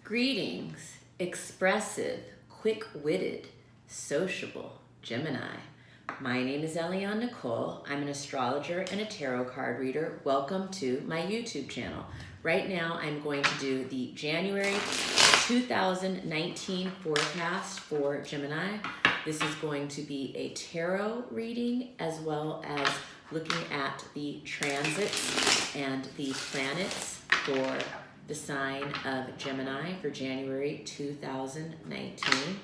Greetings, expressive, quick-witted, sociable Gemini. My name is Eliane Nicole. I'm an astrologer and a tarot card reader. Welcome to my YouTube channel. Right now, I'm going to do the January 2019 forecast for Gemini. This is going to be a tarot reading as well as looking at the transits and the planets for the sign of Gemini for January 2019.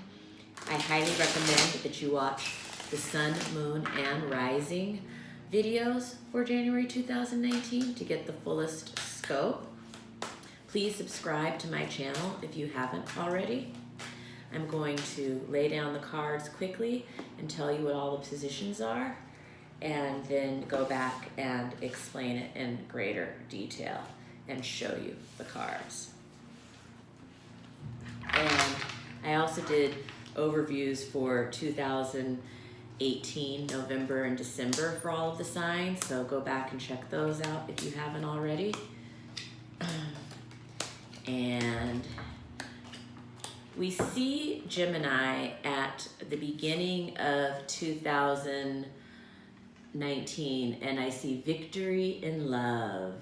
I highly recommend that you watch the sun, moon, and rising videos for January 2019 to get the fullest scope. Please subscribe to my channel if you haven't already. I'm going to lay down the cards quickly and tell you what all the positions are, and then go back and explain it in greater detail and show you the cards. And I also did overviews for 2018, November and December for all of the signs, so go back and check those out if you haven't already. And we see Gemini at the beginning of 2019, and I see victory in love.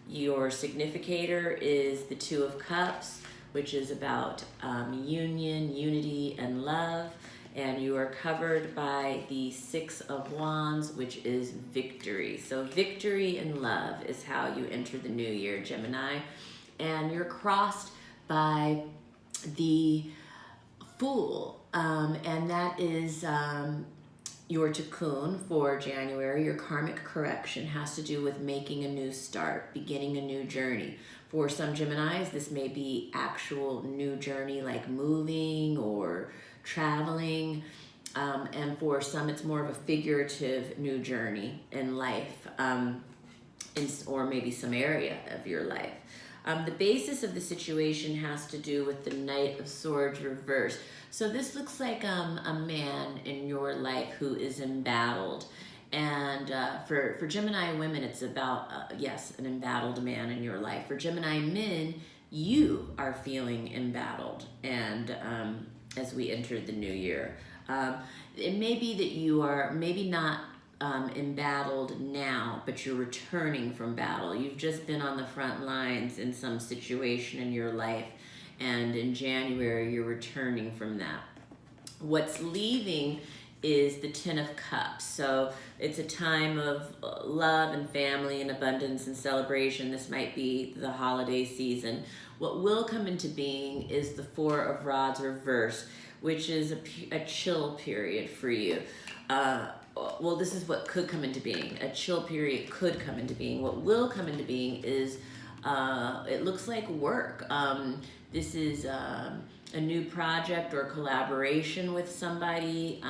Your significator is the Two of Cups, which is about union, unity, and love. And you are covered by the Six of Wands, which is victory. So victory and love is how you enter the new year, Gemini. And you're crossed by the Fool, and that is your tikkun for January. Your karmic correction has to do with making a new start, beginning a new journey. For some Geminis, this may be actual new journey like moving or traveling. And for some, it's more of a figurative new journey in life, or maybe some area of your life. The basis of the situation has to do with the Knight of Swords reversed. So this looks like a man in your life who is embattled. And for Gemini women, it's about, yes, an embattled man in your life. For Gemini men, you are feeling embattled. And as we enter the new year, it may be that you are maybe not embattled now, but you're returning from battle. You've just been on the front lines in some situation in your life, and in January you're returning from that. What's leaving is the Ten of Cups. So it's a time of love and family and abundance and celebration. This might be the holiday season. What will come into being is the Four of Rods reversed, which is a chill period for you. Well, this is what could come into being. A chill period could come into being. What will come into being is, it looks like work. This is a new project or collaboration with somebody.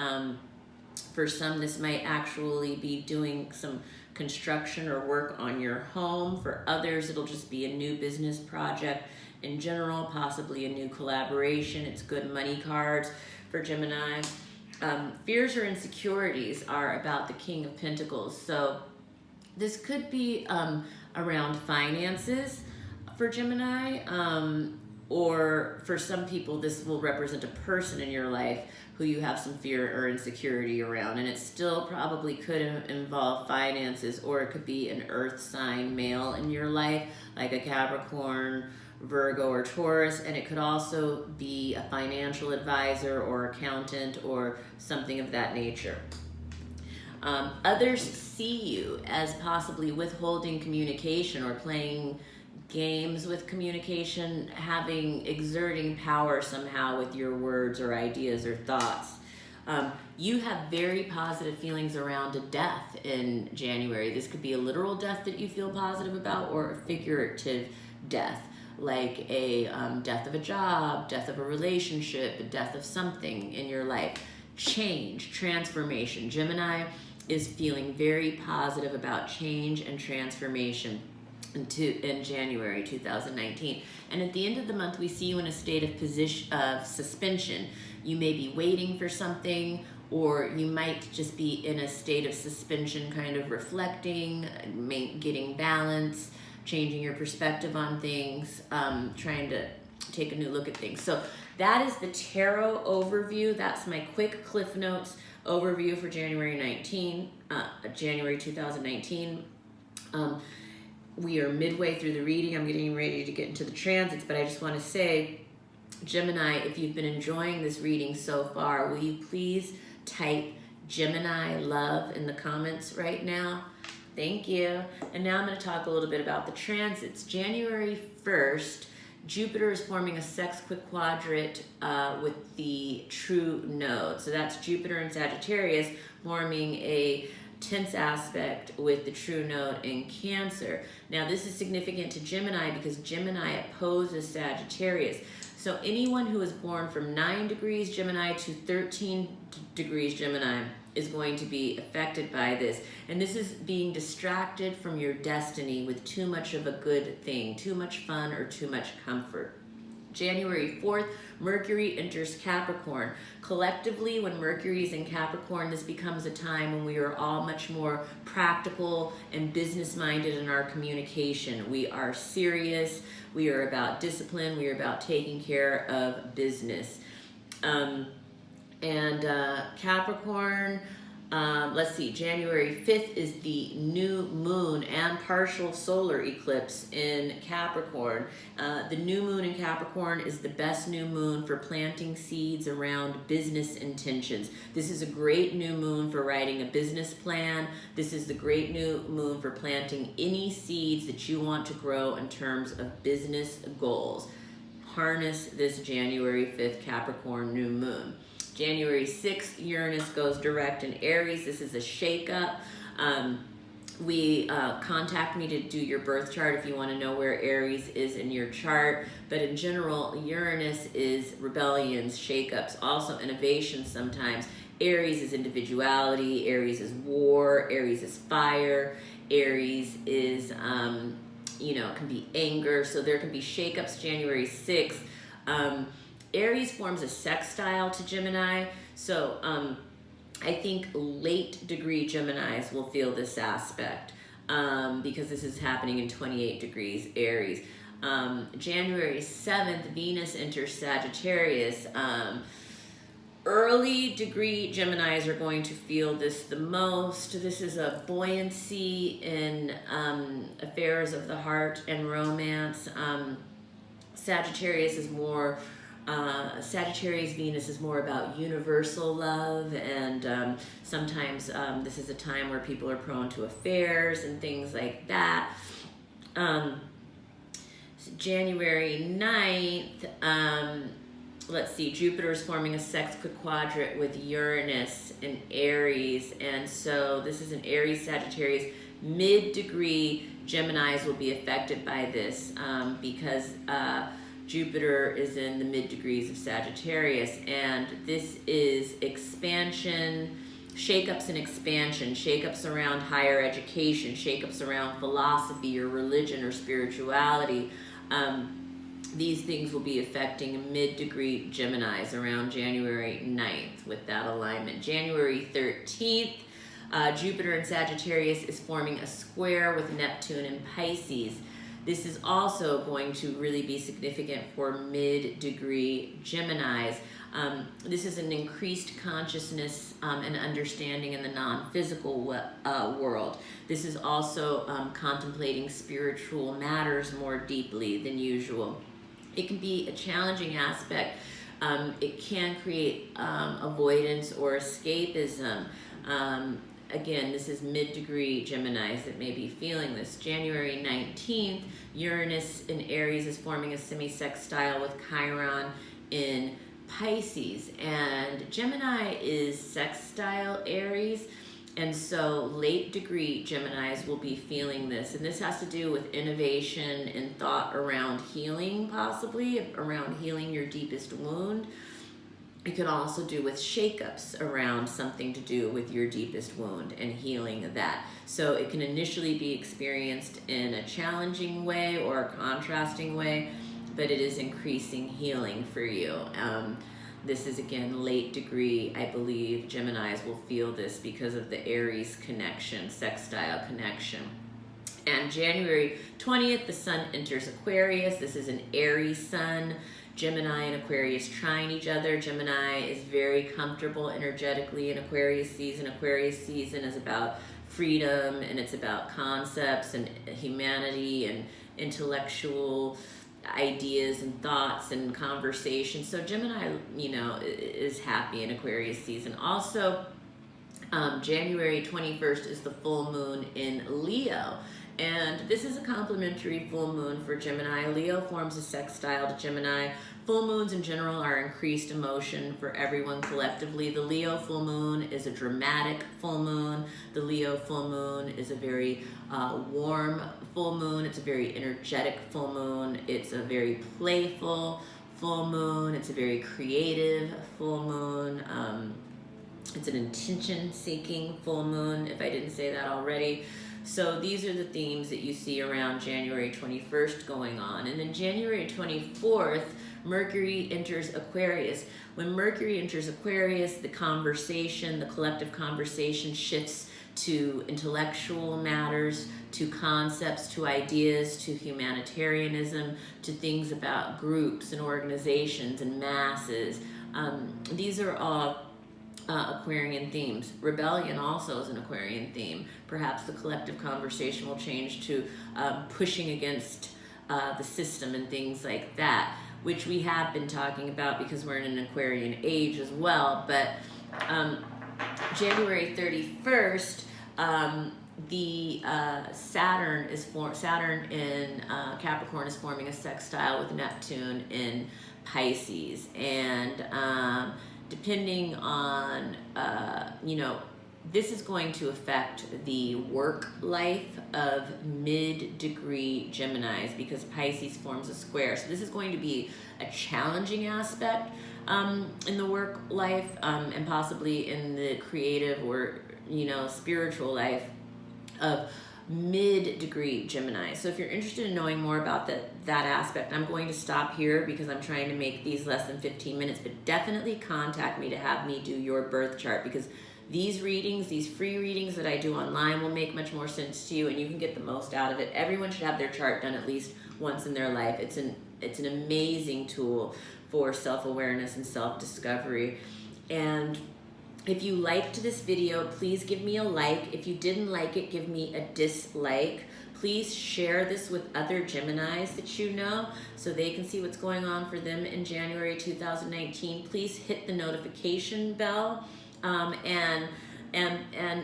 For some, this might actually be doing some construction or work on your home. For others, it'll just be a new business project in general, possibly a new collaboration. It's good money cards for Gemini. Fears or insecurities are about the King of Pentacles. So this could be around finances for Gemini, or for some people, this will represent a person in your life who you have some fear or insecurity around. And it still probably could involve finances, or it could be an earth sign male in your life, like a Capricorn, Virgo, or Taurus. And it could also be a financial advisor or accountant or something of that nature. Others see you as possibly withholding communication or playing games with communication, exerting power somehow with your words or ideas or thoughts. You have very positive feelings around a death in January. This could be a literal death that you feel positive about, or a figurative death, like a death of a job, death of a relationship, a death of something in your life. Change, transformation. Gemini is feeling very positive about change and transformation in January 2019. And at the end of the month, we see you in a state of suspension. You may be waiting for something, or you might just be in a state of suspension, kind of reflecting, getting balance, changing your perspective on things, trying to take a new look at things. So that is the tarot overview. That's my quick Cliff Notes overview for January 2019. We are midway through the reading. I'm getting ready to get into the transits, but I just want to say, Gemini, if you've been enjoying this reading so far, will you please type Gemini love in the comments right now? Thank you. And now I'm going to talk a little bit about the transits. January 1st, Jupiter is forming a sexquiquadrate with the true node. So that's Jupiter in Sagittarius forming a tense aspect with the true node in Cancer. Now this is significant to Gemini because Gemini opposes Sagittarius. So anyone who is born from 9 degrees Gemini to 13 degrees Gemini is going to be affected by this. And this is being distracted from your destiny with too much of a good thing, too much fun or too much comfort. January 4th, Mercury enters Capricorn. Collectively, when Mercury is in Capricorn, this becomes a time when we are all much more practical and business-minded in our communication. We are serious, we are about discipline, we are about taking care of business. Capricorn, let's see, January 5th is the new moon and partial solar eclipse in Capricorn. The new moon in Capricorn is the best new moon for planting seeds around business intentions. This is a great new moon for writing a business plan. This is the great new moon for planting any seeds that you want to grow in terms of business goals. Harness this January 5th Capricorn new moon. January 6th, Uranus goes direct in Aries. This is a shakeup. Contact me to do your birth chart if you want to know where Aries is in your chart. But in general, Uranus is rebellions, shakeups, also innovation sometimes. Aries is individuality. Aries is war. Aries is fire. Aries is, it can be anger. So there can be shakeups January 6th. Aries forms a sextile to Gemini, so I think late degree Geminis will feel this aspect because this is happening in 28 degrees Aries. January 7th, Venus enters Sagittarius. Early degree Geminis are going to feel this the most. This is a buoyancy in affairs of the heart and romance. Sagittarius Venus is more about universal love, and sometimes this is a time where people are prone to affairs and things like that. January 9th, let's see, Jupiter is forming a sexquiquadrate with Uranus in Aries, and so this is an Aries Sagittarius. Mid-degree Geminis will be affected by this because Jupiter is in the mid-degrees of Sagittarius, and this is expansion, shakeups and expansion, shakeups around higher education, shakeups around philosophy or religion or spirituality. These things will be affecting mid-degree Geminis around January 9th with that alignment. January 13th, Jupiter in Sagittarius is forming a square with Neptune in Pisces. This is also going to really be significant for mid-degree Geminis. This is an increased consciousness and understanding in the non-physical world. This is also contemplating spiritual matters more deeply than usual. It can be a challenging aspect. It can create avoidance or escapism. Again, this is mid-degree Geminis that may be feeling this. January 19th, Uranus in Aries is forming a semi-sextile with Chiron in Pisces. And Gemini is sextile Aries, and so late-degree Geminis will be feeling this. And this has to do with innovation and thought around healing, possibly, around healing your deepest wound. It could also do with shakeups around something to do with your deepest wound and healing that. So it can initially be experienced in a challenging way or a contrasting way, but it is increasing healing for you. This is, again, late degree. I believe Geminis will feel this because of the Aries connection, sextile connection. And January 20th, the sun enters Aquarius. This is an Aries sun. Gemini and Aquarius trine each other. Gemini is very comfortable energetically in Aquarius season. Aquarius season is about freedom, and it's about concepts and humanity and intellectual ideas and thoughts and conversation. So Gemini, you know, is happy in Aquarius season. Also, January 21st is the full moon in Leo. And this is a complementary full moon for Gemini. Leo forms a sextile to Gemini. Full moons in general are increased emotion for everyone collectively. The Leo full moon is a dramatic full moon. The Leo full moon is a very warm full moon. It's a very energetic full moon. It's a very playful full moon. It's a very creative full moon. It's an intention-seeking full moon, if I didn't say that already. So these are the themes that you see around January 21st going on. And then January 24th, Mercury enters Aquarius. When Mercury enters Aquarius, the conversation, the collective conversation shifts to intellectual matters, to concepts, to ideas, to humanitarianism, to things about groups and organizations and masses. These are all Aquarian themes. Rebellion also is an Aquarian theme. Perhaps the collective conversation will change to pushing against the system and things like that, which we have been talking about because we're in an Aquarian age as well. But January 31st, the Saturn in Capricorn is forming a sextile with Neptune in Pisces, and depending on, this is going to affect the work life of mid-degree Geminis because Pisces forms a square. So this is going to be a challenging aspect in the work life and possibly in the creative or, spiritual life of mid-degree Gemini. So if you're interested in knowing more about that aspect, I'm going to stop here because I'm trying to make these less than 15 minutes, but definitely contact me to have me do your birth chart, because these readings, these free readings that I do online will make much more sense to you and you can get the most out of it. Everyone should have their chart done at least once in their life. It's an amazing tool for self-awareness and self-discovery. And if you liked this video, please give me a like. If you didn't like it, give me a dislike. Please share this with other Geminis that you know so they can see what's going on for them in January 2019. Please hit the notification bell and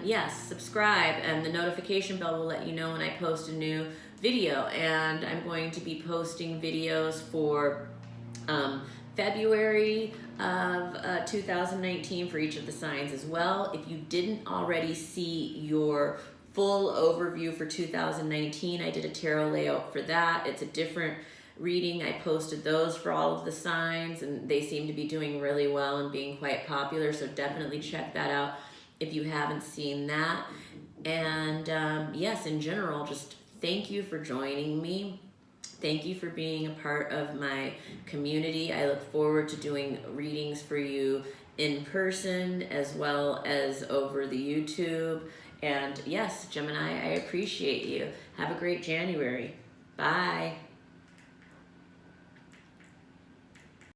yes, subscribe, and the notification bell will let you know when I post a new video. And I'm going to be posting videos for February of 2019 for each of the signs as well. If you didn't already see your full overview for 2019, I did a tarot layout for that. It's a different reading. I posted those for all of the signs and they seem to be doing really well and being quite popular, so definitely check that out if you haven't seen that. And yes, in general, just thank you for joining me. Thank you for being a part of my community. I look forward to doing readings for you in person as well as over the YouTube. And yes, Gemini, I appreciate you. Have a great January. Bye.